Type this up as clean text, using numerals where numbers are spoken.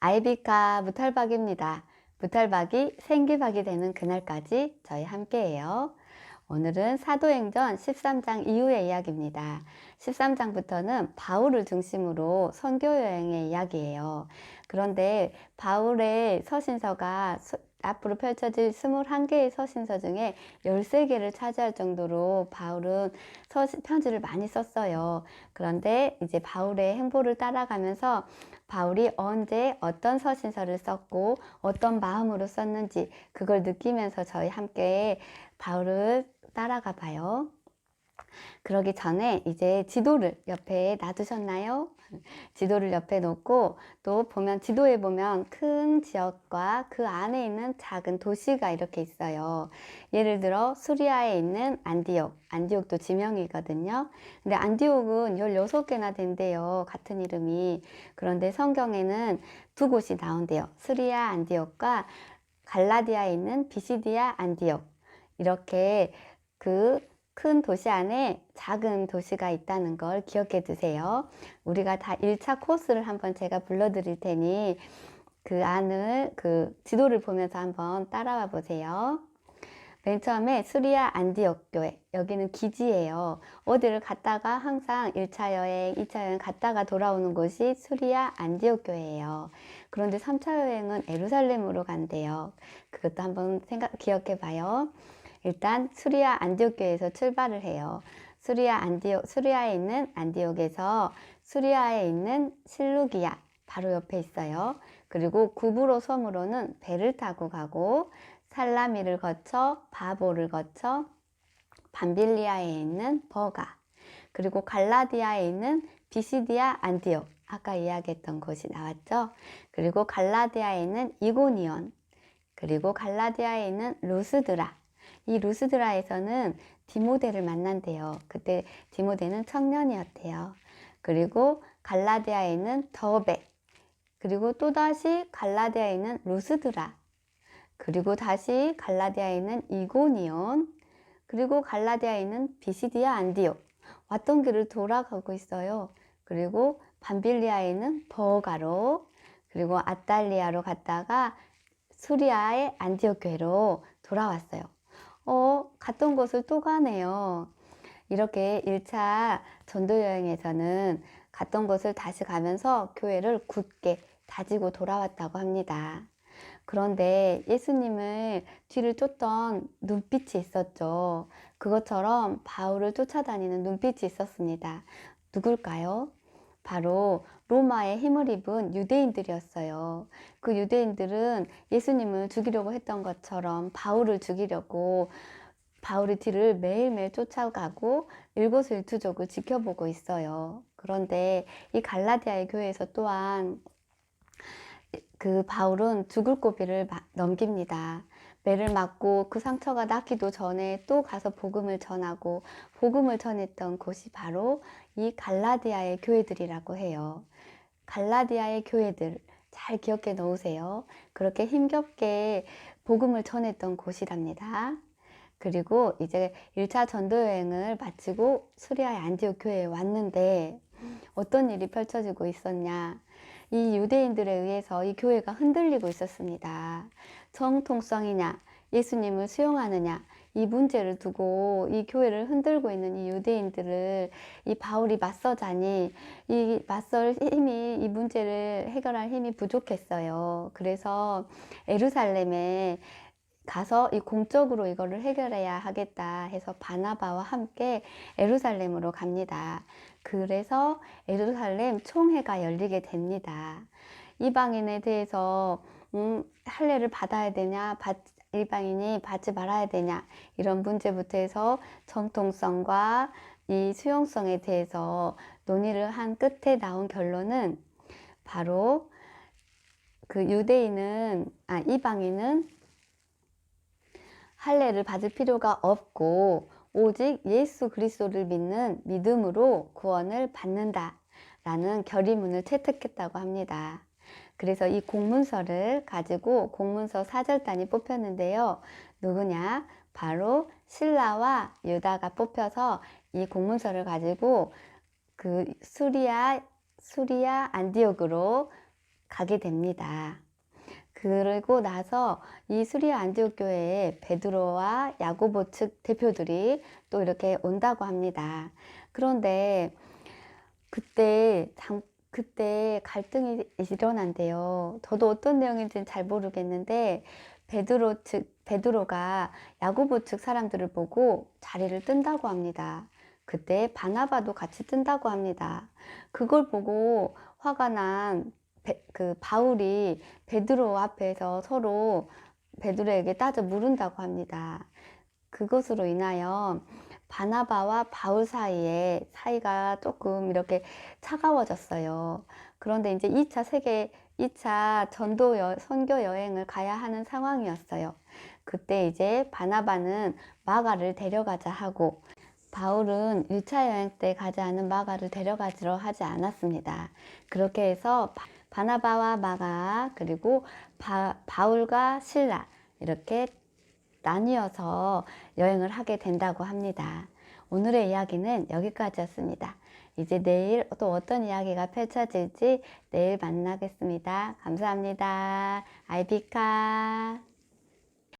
아이비카 무탈박입니다. 무탈박이 생기박이 되는 그날까지 저희 함께해요. 오늘은 사도행전 13장 이후의 이야기입니다. 13장부터는 바울을 중심으로 선교 여행의 이야기예요. 그런데 바울의 서신서가 앞으로 펼쳐질 21개의 서신서 중에 13개를 차지할 정도로 바울은 편지를 많이 썼어요. 그런데 이제 바울의 행보를 따라가면서 바울이 언제 어떤 서신서를 썼고 어떤 마음으로 썼는지 그걸 느끼면서 저희 함께 바울을 따라가 봐요. 그러기 전에 이제 지도를 옆에 놔두셨나요? 지도를 옆에 놓고 또 보면 지도에 보면 큰 지역과 그 안에 있는 작은 도시가 이렇게 있어요. 예를 들어 수리아에 있는 안디옥, 안디옥도 지명이거든요. 근데 안디옥은 16개나 된대요. 같은 이름이. 그런데 성경에는 두 곳이 나온대요. 수리아 안디옥과 갈라디아에 있는 비시디아 안디옥. 이렇게 그 큰 도시 안에 작은 도시가 있다는 걸 기억해 두세요. 우리가 다 1차 코스를 한번 제가 불러드릴 테니 그 안을 그 지도를 보면서 한번 따라와 보세요. 맨 처음에 수리아 안디옥 교회, 여기는 기지예요. 어디를 갔다가 항상 1차 여행, 2차 여행 갔다가 돌아오는 곳이 수리아 안디옥 교회예요. 그런데 3차 여행은 예루살렘으로 간대요. 그것도 한번 기억해 봐요. 일단 수리아 안디옥 교회에서 출발을 해요. 수리아에 있는 안디옥에서 수리아에 있는 실루기아 바로 옆에 있어요. 그리고 구브로 섬으로는 배를 타고 가고 살라미를 거쳐 바보를 거쳐 밤빌리아에 있는 버가, 그리고 갈라디아에 있는 비시디아 안디옥, 아까 이야기했던 곳이 나왔죠. 그리고 갈라디아에 있는 이고니온, 그리고 갈라디아에 있는 루스드라. 이 루스드라에서는 디모데를 만난대요. 그때 디모데는 청년이었대요. 그리고 갈라디아에 있는 더베, 그리고 또다시 갈라디아에 있는 루스드라, 그리고 다시 갈라디아에 있는 이고니온, 그리고 갈라디아에 있는 비시디아 안디옥. 왔던 길을 돌아가고 있어요. 그리고 밤빌리아에 있는 버가로, 그리고 아탈리아로 갔다가 수리아의 안디옥 교회로 돌아왔어요. 갔던 곳을 또 가네요. 이렇게 1차 전도 여행에서는 갔던 곳을 다시 가면서 교회를 굳게 다지고 돌아왔다고 합니다. 그런데 예수님을 뒤를 쫓던 눈빛이 있었죠. 그것처럼 바울을 쫓아다니는 눈빛이 있었습니다. 누굴까요? 바로 로마의 힘을 입은 유대인들이었어요. 그 유대인들은 예수님을 죽이려고 했던 것처럼 바울을 죽이려고 바울의 뒤를 매일매일 쫓아가고 일거수일투족을 지켜보고 있어요. 그런데 이 갈라디아의 교회에서 또한 그 바울은 죽을 고비를 넘깁니다. 매를 맞고 그 상처가 낫기도 전에 또 가서 복음을 전하고 복음을 전했던 곳이 바로 이 갈라디아의 교회들이라고 해요. 갈라디아의 교회들 잘 기억해 놓으세요. 그렇게 힘겹게 복음을 전했던 곳이랍니다. 그리고 이제 1차 전도 여행을 마치고 수리아의 안디옥 교회에 왔는데 어떤 일이 펼쳐지고 있었냐? 이 유대인들에 의해서 이 교회가 흔들리고 있었습니다. 정통성이냐, 예수님을 수용하느냐, 이 문제를 두고 이 교회를 흔들고 있는 이 유대인들을 이 바울이 맞서자니 이 맞설 힘이, 이 문제를 해결할 힘이 부족했어요. 그래서 예루살렘에 가서 이 공적으로 이거를 해결해야 하겠다 해서 바나바와 함께 예루살렘으로 갑니다. 그래서 예루살렘 총회가 열리게 됩니다. 이방인에 대해서 할례를 받아야 되냐, 일방인이 받지 말아야 되냐, 이런 문제부터 해서 정통성과 이 수용성에 대해서 논의를 한 끝에 나온 결론은 바로 그 이방인은 할례를 받을 필요가 없고 오직 예수 그리스도를 믿는 믿음으로 구원을 받는다 라는 결의문을 채택했다고 합니다. 그래서 이 공문서를 가지고 공문서 사절단이 뽑혔는데요. 누구냐? 바로 실라와 유다가 뽑혀서 이 공문서를 가지고 그 수리아 안디옥으로 가게 됩니다. 그리고 나서 이 수리아 안디옥 교회에 베드로와 야고보 측 대표들이 또 이렇게 온다고 합니다. 그런데 그때 갈등이 일어난대요. 저도 어떤 내용인지는 잘 모르겠는데 베드로가 야고보 측 사람들을 보고 자리를 뜬다고 합니다. 그때 바나바도 같이 뜬다고 합니다. 그걸 보고 화가 난 바울이 베드로 앞에서 서로 베드로에게 따져 물은다고 합니다. 그것으로 인하여 바나바와 바울 사이가 조금 이렇게 차가워졌어요. 그런데 이제 2차 선교 여행을 가야 하는 상황이었어요. 그때 이제 바나바는 마가를 데려가자 하고 바울은 1차 여행 때 가지 않은 마가를 데려가지로 하지 않았습니다. 그렇게 해서 바나바와 마가 그리고 바울과 실라 이렇게 나뉘어서 여행을 하게 된다고 합니다. 오늘의 이야기는 여기까지였습니다. 이제 내일 또 어떤 이야기가 펼쳐질지 내일 만나겠습니다. 감사합니다. 아이비카